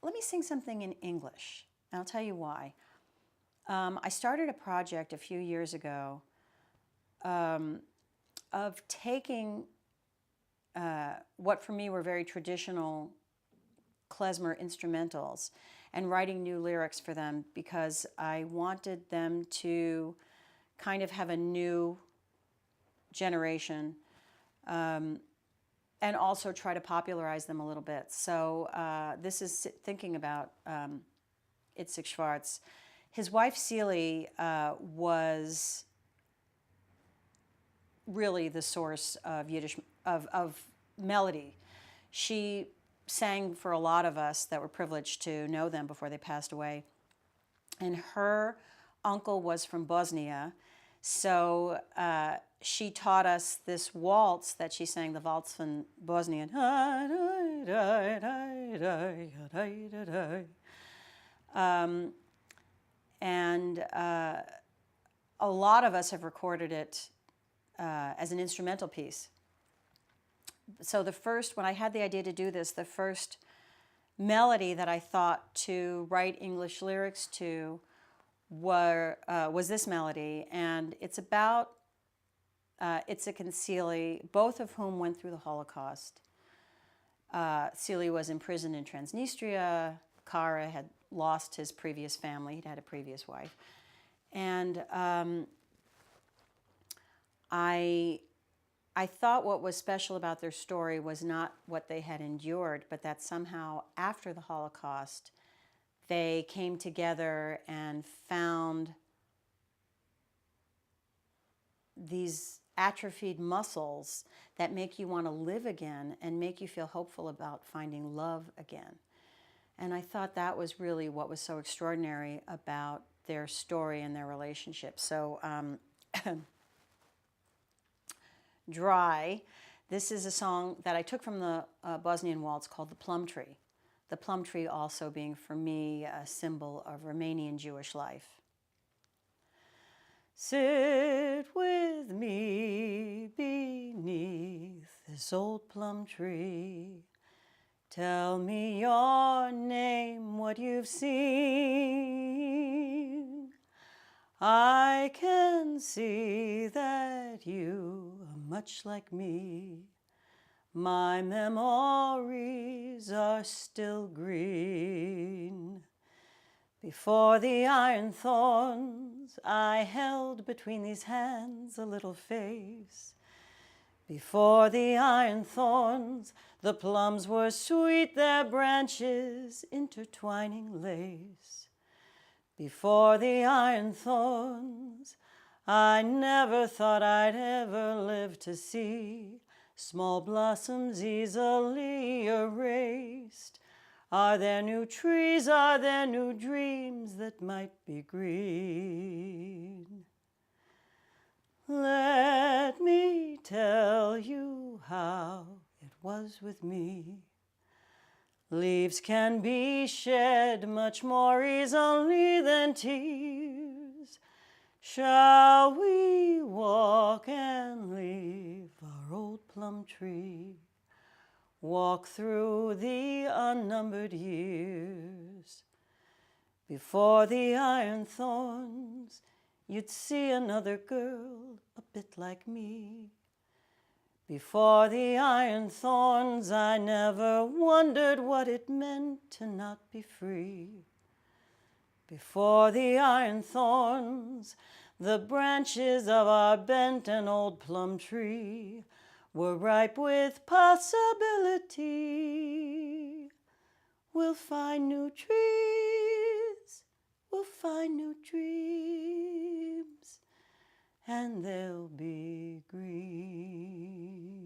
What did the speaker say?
let me sing something in English. And I'll tell you why. I started a project a few years ago of taking what for me were very traditional Klezmer instrumentals and writing new lyrics for them because I wanted them to kind of have a new generation and also try to popularize them a little bit. So this is thinking about Itzik Schwartz. His wife Tzila was really the source of Yiddish, of melody. She sang for a lot of us that were privileged to know them before they passed away. And her uncle was from Bosnia, so she taught us this waltz that she sang, the waltz from Bosnian. And a lot of us have recorded it as an instrumental piece. So when I had the idea to do this, the first melody that I thought to write English lyrics to was this melody, and it's about Itzik and Tzila, both of whom went through the Holocaust. Tzila was imprisoned in Transnistria. Kara had lost his previous family. He'd had a previous wife. And I thought what was special about their story was not what they had endured, but that somehow after the Holocaust, they came together and found these atrophied muscles that make you want to live again and make you feel hopeful about finding love again. And I thought that was really what was so extraordinary about their story and their relationship. So, Dry. This is a song that I took from the Bosnian waltz called the Plum Tree. The plum tree also being, for me, a symbol of Romanian Jewish life. Sit with me beneath this old plum tree. Tell me your name, what you've seen. I can see that you are much like me. My memories are still green. Before the iron thorns, I held between these hands a little face. Before the iron thorns, the plums were sweet, their branches intertwining lace. Before the iron thorns, I never thought I'd ever live to see small blossoms easily erased. Are there new trees, are there new dreams that might be green? Let me tell you how it was with me. Leaves can be shed much more easily than tears. Shall we walk and leave our old plum tree? Walk through the unnumbered years. Before the iron thorns, you'd see another girl a bit like me. Before the iron thorns, I never wondered what it meant to not be free. Before the iron thorns, the branches of our bent and old plum tree were ripe with possibility. We'll find new trees, we'll find new dreams, and they'll be green.